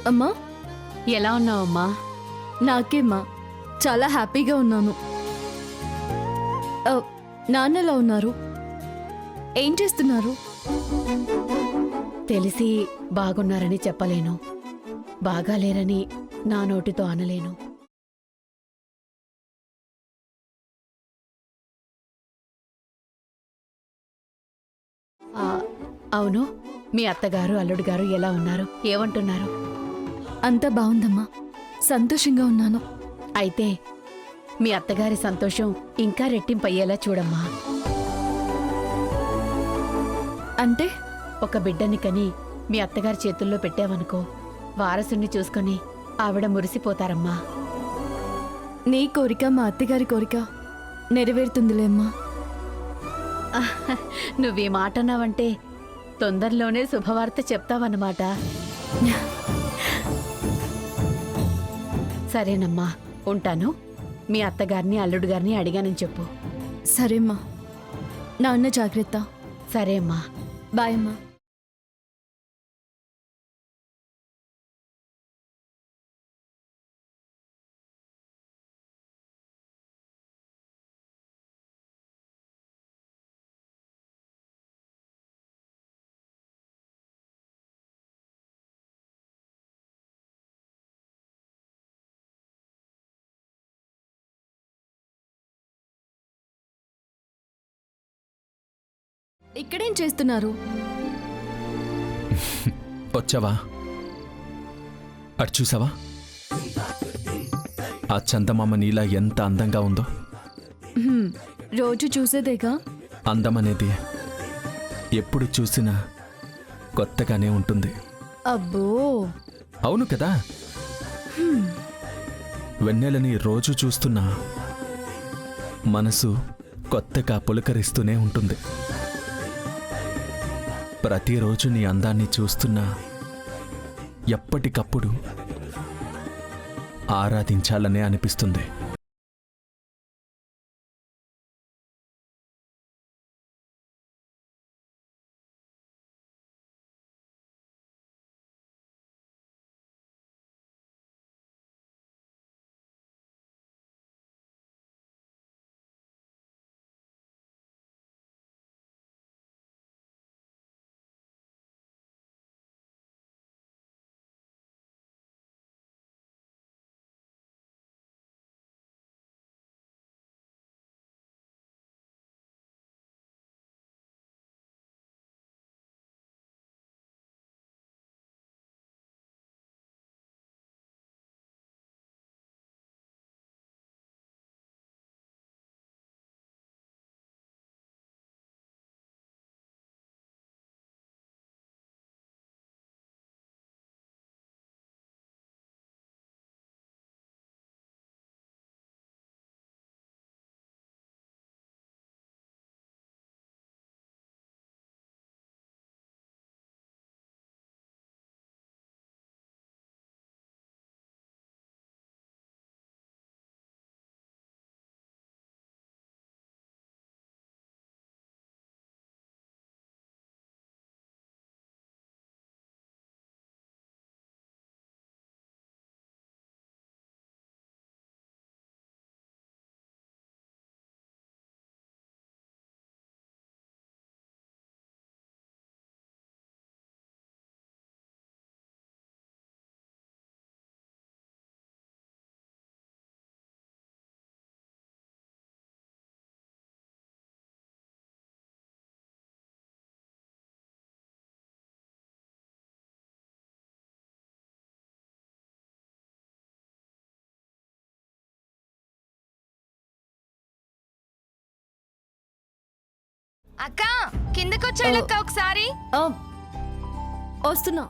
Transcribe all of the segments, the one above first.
అమ్మా, ఎలా ఉన్నావమ్మా? నాకేమ్మా చాలా హ్యాపీగా ఉన్నాను. నాన్న ఎలా ఉన్నారు? ఏం చేస్తున్నారు? తెలిసి బాగున్నారని చెప్పలేను, బాగాలేరని నా నోటితో అనలేను. ఆ, అవును, మీ అత్తగారు అల్లుడు గారు ఎలా ఉన్నారు? ఏమంటున్నారు? అంతా బాగుందమ్మా, సంతోషంగా ఉన్నాను. అయితే మీ అత్తగారి సంతోషం ఇంకా రెట్టింపయ్యేలా చూడమ్మా. అంటే ఒక బిడ్డని కని మీ అత్తగారి చేతుల్లో పెట్టావనుకో, వారసుని చూసుకొని ఆవిడ మురిసిపోతారమ్మా. నీ కోరిక మా అత్తగారి కోరిక నెరవేరుతుందిలేమ్మా. నువ్వీ మాట అన్నావంటే తొందరలోనే శుభవార్త చెప్తావన్నమాట. సరేనమ్మా, ఉంటాను. మీ అత్తగారిని అల్లుడు గారిని అడిగానని చెప్పు. సరేమ్మా, నాన్న జాగ్రత్త. సరే అమ్మా. బాయ్ అమ్మా. ఇక్కడేం చేస్తున్నారు? వచ్చావా? అటు చూసావా? ఆ చందమామ నీలా ఎంత అందంగా ఉందో. రోజు చూసేదేగా. అందం అనేది ఎప్పుడు చూసినా కొత్తగానే ఉంటుంది. అబ్బో, అవును కదా. వెన్నెలని రోజు చూస్తున్నా మనసు కొత్తగా పులకరిస్తూనే ఉంటుంది. ప్రతిరోజు నీ అందాన్ని చూస్తున్నా ఎప్పటికప్పుడు ఆరాధించాలనే అనిపిస్తుంది. అక్క కిందకొచ్చాడక్క ఒకసారి. వస్తున్నా.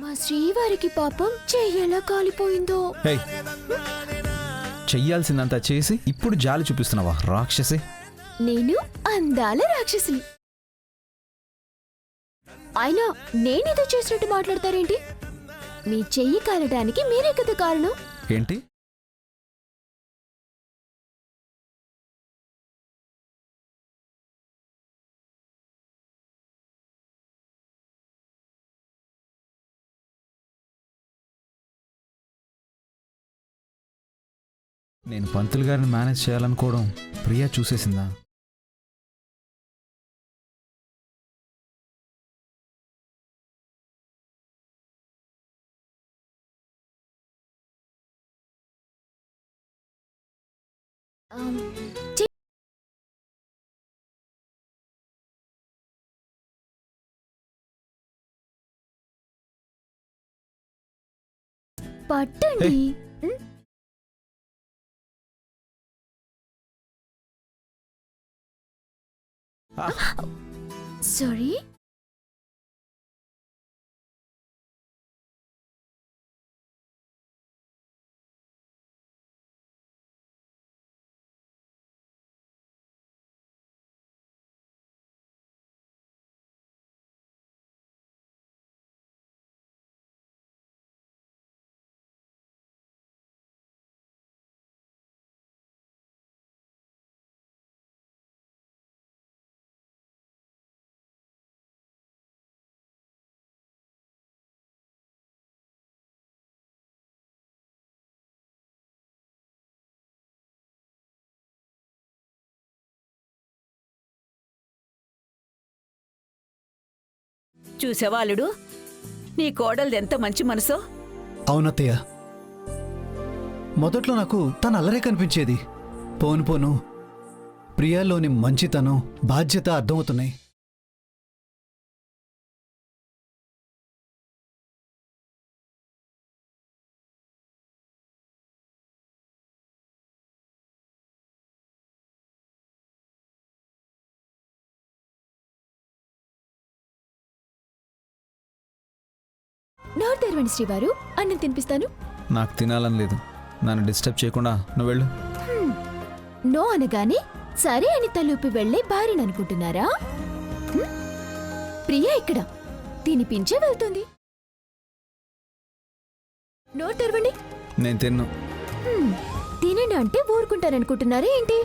మా శ్రీవారికి పాపం చెయ్యలా కాలిపోయిందో. హే, చెయ్యాల్సిందంతా చేసి ఇప్పుడు జాలి చూపిస్తున్నావా రాక్షసి? నేను అందాల రాక్షసిని. అయినా నేనేదో చేసినట్టు మాట్లాడతారేంటి? మీ చెయ్యి కాలడానికి మీరే కదా కారణం. ఏంటి? నేను పంతులు గారిని మేనేజ్ చేయాలనుకోవడం ప్రియా చూసేసిందా? ఆమ్, పట్టండి. సారీ. చూసావా అల్లుడు, నీ కోడలిది ఎంత మంచి మనసో. అవునత్తయ్య, మొదట్లో నాకు తన అల్లరే కనిపించేది. పోను పోను ప్రియాలోని మంచితనం, బాధ్యత అర్థమవుతున్నాయి. నోరు తెరవండి శ్రీవారు, అన్నం తినిపిస్తాను. నాకు తినాలని లేదు. నన్ను డిస్టర్బ్ చేయకుండా నువ్వు వెళ్ళు. నో అనగానే సరే అని తలూపి వెళ్లే భార్యను అనుకుంటున్నారా? ప్రియా ఇక్కడ తినిపించే వెళ్తుంది. నోరు తెరవండి. నేను తిన్ను. తినండి అంటే ఊరుకుంటారనుకుంటున్నారా ఏంటి?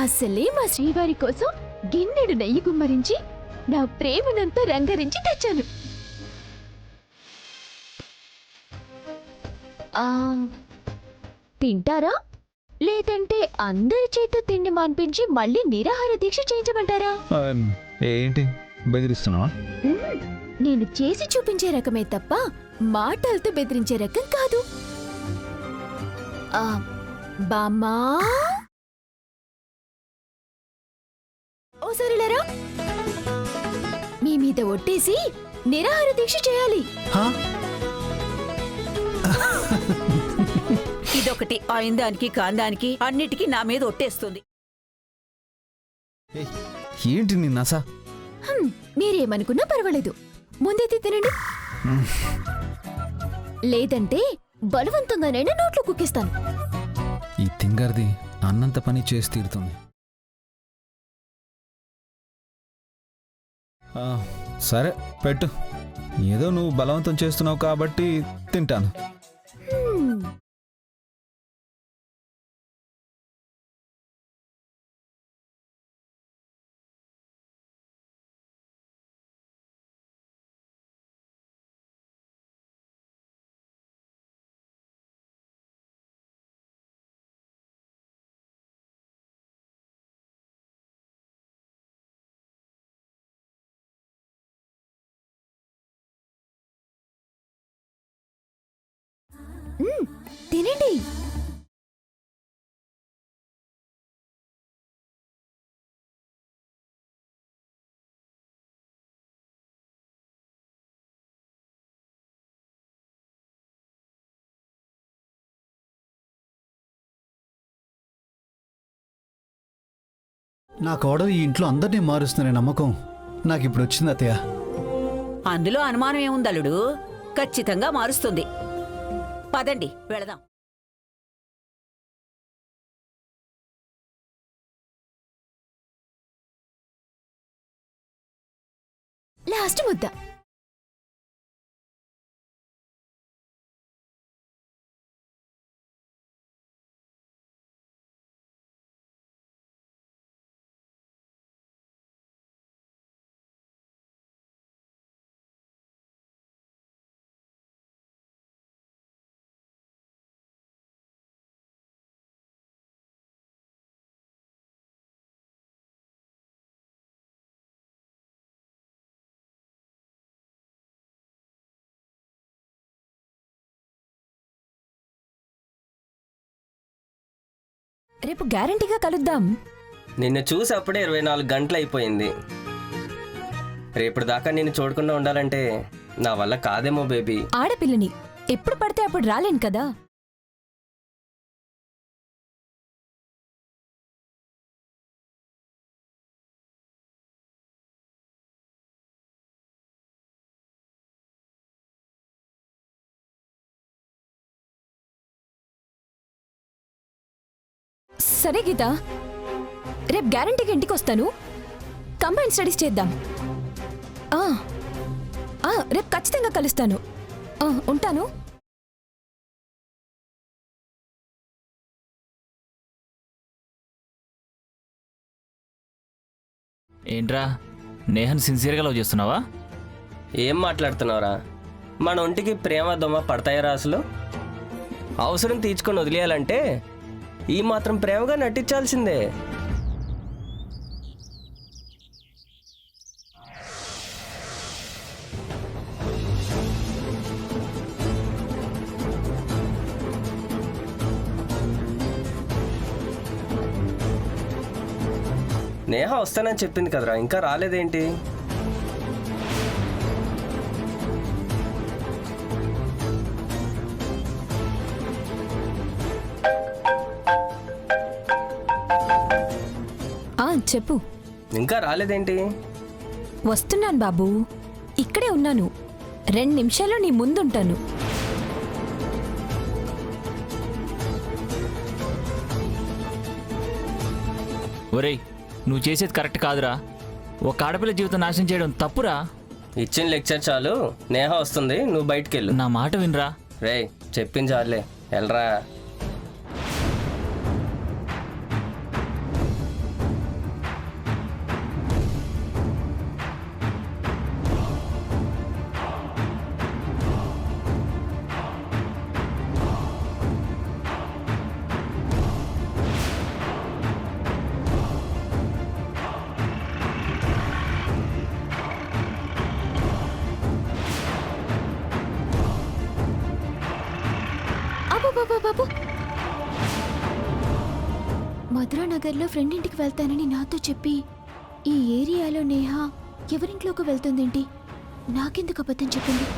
అసలే మా శ్రీవారి కోసం గిన్నెడు నెయ్యి గుమ్మరించి నా ప్రేమనంతా రంగరించి తెచ్చాను. తింటారా లేదంటే అందరి చేత తిండి మాన్పించి మళ్ళీ నిరాహార దీక్ష చేయించమంటారా? ఏంటి బెదిరిస్తున్నావా? నేను చేసి చూపించే రకమే తప్ప మాటలతో బెదిరించే రకం కాదు. బామ్మా, ఓసారి లేరా? మీ మీద ఒట్టేసి నిరాహార దీక్ష చేయాలి. ఇదొకటి ఆయిందానికి కాందానికి అన్నిటికీ నా మీద ఒట్టేస్తుంది. ఏంటి నీ నస? మీరేమనుకున్నా పర్వాలేదు, ముందైతే తినండి. లేదంటే బలవంతంగానైనా నోట్లో కుక్కిస్తాను. ఈ తింగర్ది అన్నంత పని చేసి తీరుతుంది. సరే పెట్టు. ఏదో నువ్వు బలవంతం చేస్తున్నావు కాబట్టి తింటాను. తినండి. నా కోడలు ఈ ఇంట్లో అందరినీ మారుస్తుందనే నమ్మకం నాకిప్పుడు వచ్చింది అత్తయ్య. అందులో అనుమానం ఏముంది అల్లుడు? ఖచ్చితంగా మారుస్తుంది. పదండి వెళదాం. లాస్ట్ ముద్ద. రేపు గ్యారంటీగా కలుద్దాం. నిన్ను చూసి అప్పుడే 24 గంటలు అయిపోయింది. రేపటి దాకా నిన్ను చూడకుండా ఉండాలంటే నా వల్ల కాదేమో బేబీ. ఆడపిల్లని ఎప్పుడు పడితే అప్పుడు రాలేను కదా. సరే గీత, రేపు గ్యారంటీగా ఇంటికి వస్తాను. కంబైన్ స్టడీస్ చేద్దాం. రేపు ఖచ్చితంగా కలుస్తాను. ఉంటాను. ఏంట్రా, నేహన్ సిన్సియర్గా లవ్ చేస్తున్నావా? ఏం మాట్లాడుతున్నావురా? మన ఒంటికి ప్రేమ దొమ్మ పడతాయరా అసలు? అవసరం తీర్చుకొని వదిలేయాలంటే ఈ మాత్రం ప్రేమగా నటించాల్సిందే. నేహ వస్తానని చెప్పింది కదరా, ఇంకా రాలేదేంటి? చెప్పు. ఇంకా రాలేదేంటి? వస్తున్నాను బాబు, ఇక్కడే ఉన్నాను. 2 నిమిషాల్లో నీ ముందుంటాను. ఒరేయ్, నువ్వు చేసేది కరెక్ట్ కాదురా. ఒక ఆడపిల్ల జీవితం నాశనం చేయడం తప్పురా. ఇచ్చిన లెక్చర్ చాలు, నేహ వస్తుంది, నువ్వు బయటికెళ్ళు. నా మాట వినరా. రేయ్ చెప్పింది చాలే, వెళ్ళరా. బాబు, మధురానగర్లో ఫ్రెండ్ ఇంటికి వెళ్తానని నాతో చెప్పి ఈ ఏరియాలో నేహ ఎవరింట్లోకి వెళ్తుందేంటి? నాకెందుకు అబద్ధం చెప్పింది?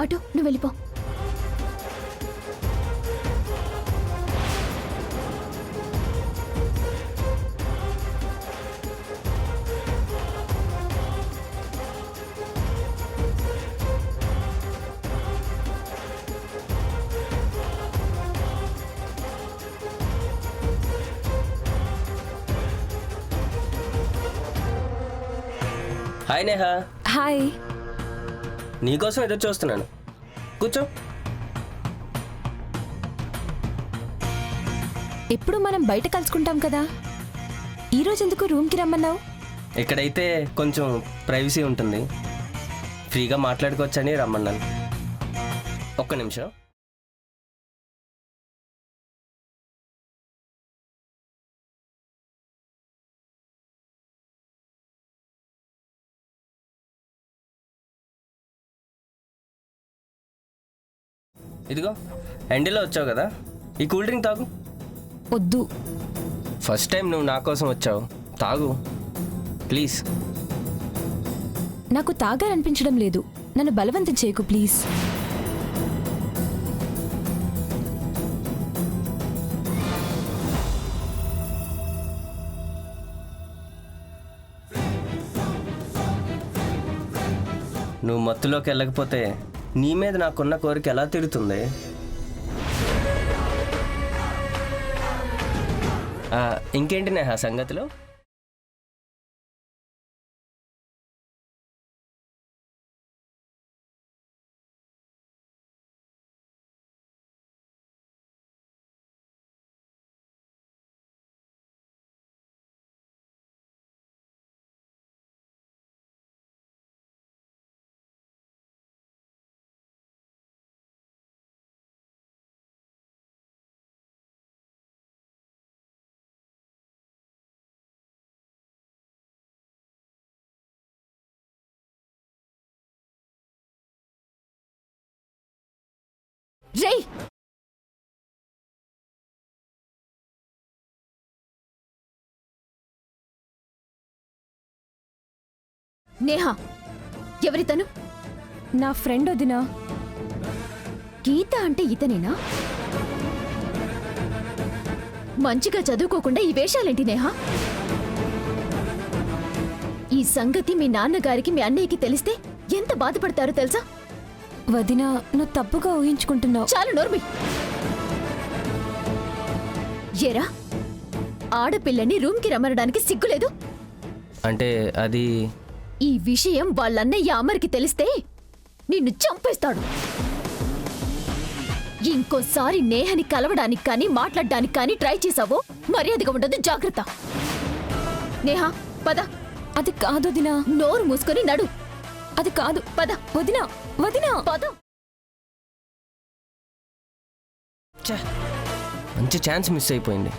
ఆటో, నువ్వు వెళ్ళిపో. హాయ్ నేహ. హాయ్. నీకోసం ఎదురు చూస్తున్నాను, కూర్చో. ఎప్పుడు మనం బయట కలుసుకుంటాం కదా, ఈరోజు ఎందుకు రూమ్కి రమ్మన్నావు? ఇక్కడైతే కొంచెం ప్రైవసీ ఉంటుంది, ఫ్రీగా మాట్లాడుకోవచ్చని రమ్మన్నాను. ఒక్క నిమిషం. ఇదిగో ఎండీలో వచ్చావు కదా, ఈ కూల్ డ్రింక్ తాగు. వద్దు. ఫస్ట్ టైం నువ్వు నా కోసం వచ్చావు, తాగు ప్లీజ్. నాకు తాగాలనిపించడం లేదు, నన్ను బలవంతం చేయకు ప్లీజ్. నువ్వు మత్తులోకి వెళ్ళకపోతే నీ మీద నాకున్న కోరిక ఎలా తీరుతుంది? ఇంకేంటి నేహ సంగతిలో? రేయ్, నేహా, ఎవరితను? నా ఫ్రెండ్ వదినా. గీత అంటే ఇతనేనా? మంచిగా చదువుకోకుండా ఈ వేషాలేంటి నేహా? ఈ సంగతి మీ నాన్నగారికి మీ అన్నయ్యకి తెలిస్తే ఎంత బాధపడతారో తెలుసా? వదినా, నువ్వు తప్పుగా ఊహించుకుంటున్నావు. చాలు నోర్మి. ఏరా, ఆడపిల్లని రూమ్కి రమ్మనడానికి సిగ్గులేదు? అంటే అది ఈ విషయం వాళ్ళన్నయ్య అమర్కి తెలిస్తే నిన్ను చంపేస్తాడు. ఇంకోసారి నేహని కలవడానికి కానీ మాట్లాడడానికి కానీ ట్రై చేసావో మర్యాదగా ఉండదు, జాగ్రత్త. నేహా, పద. అది కాదు వదినా. నోరు మూసుకొని నడు. అది కాదు. పద. వదినా, వదినా, పద. మంచి ఛాన్స్ మిస్ అయిపోయింది.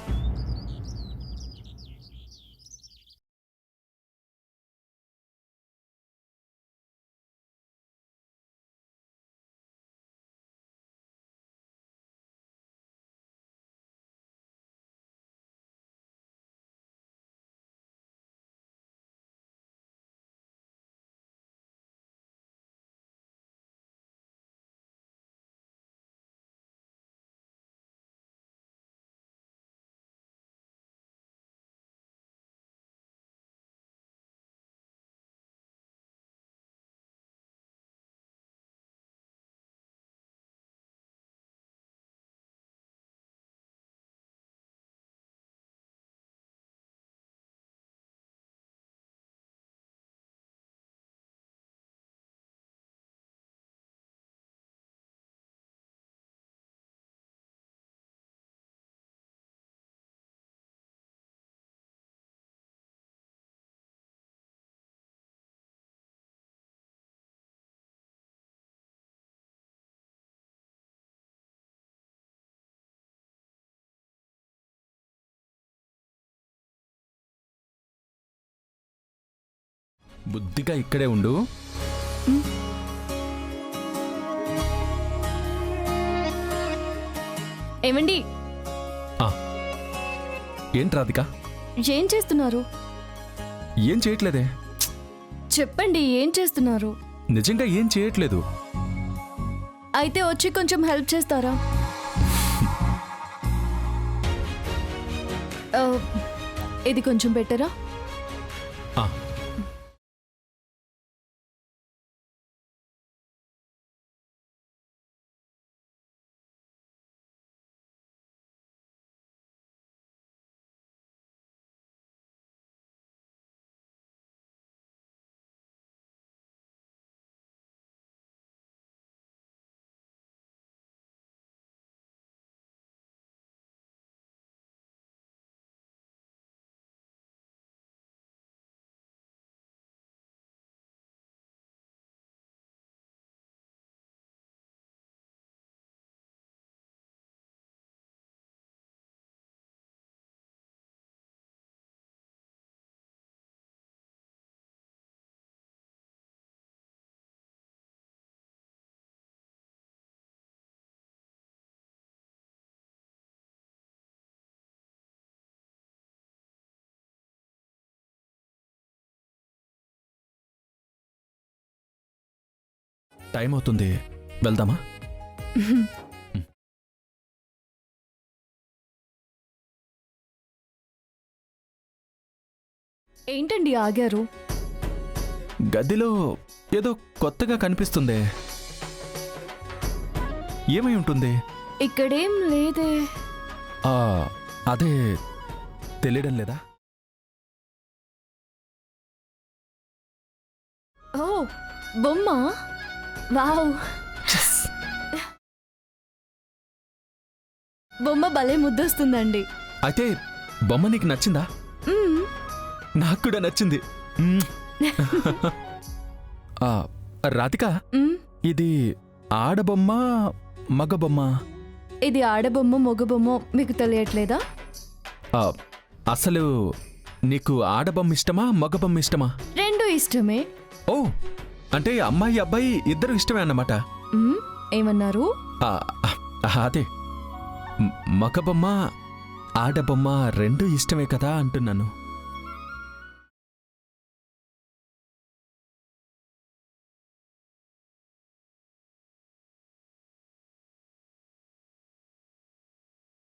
బుద్ధిగా ఇక్కడే ఉండు. ఏమండి? ఏంటి రాధిక? ఏం చేస్తున్నారు? ఏం చేయట్లేదే. చెప్పండి, ఏం చేస్తున్నారు? నిజంగా ఏం చేయట్లేదు. అయితే వచ్చి కొంచెం హెల్ప్ చేస్తారా? ఇది కొంచెం బెటరా? ఆ, టైం అవుతుంది, వెళ్దామా? ఏంటండి ఆగారు? గదిలో ఏదో కొత్తగా కనిపిస్తుందే. ఏమై ఉంటుంది? ఇక్కడేం లేదే. ఆ, అదే తెలియడం లేదా? ఓ బొమ్మ. వావ్, బొమ్మ భలే ముద్దొస్తుందండి. అయితే బొమ్మ నీకు నచ్చిందా? మ్మ్. నాకు కూడా నచ్చింది. ఆ, రాధిక, మ్మ్. ఇది ఆడబొమ్మ మగబొమ్మ? ఇది ఆడబొమ్మ మొగబొమ్మ మీకు తెలియట్లేదా? ఆ, అసలు నీకు ఆడబొమ్మ ఇష్టమా మగబొమ్మ ఇష్టమా? రెండు ఇష్టమే. ఓ, అంటే అమ్మాయి అబ్బాయి ఇద్దరు ఇష్టమే అన్నమాట. మ్మ్. ఏమన్నారు? ఆ, అదే మగబొమ్మ ఆడబొమ్మ రెండు ఇష్టమే కదా అంటున్నాను.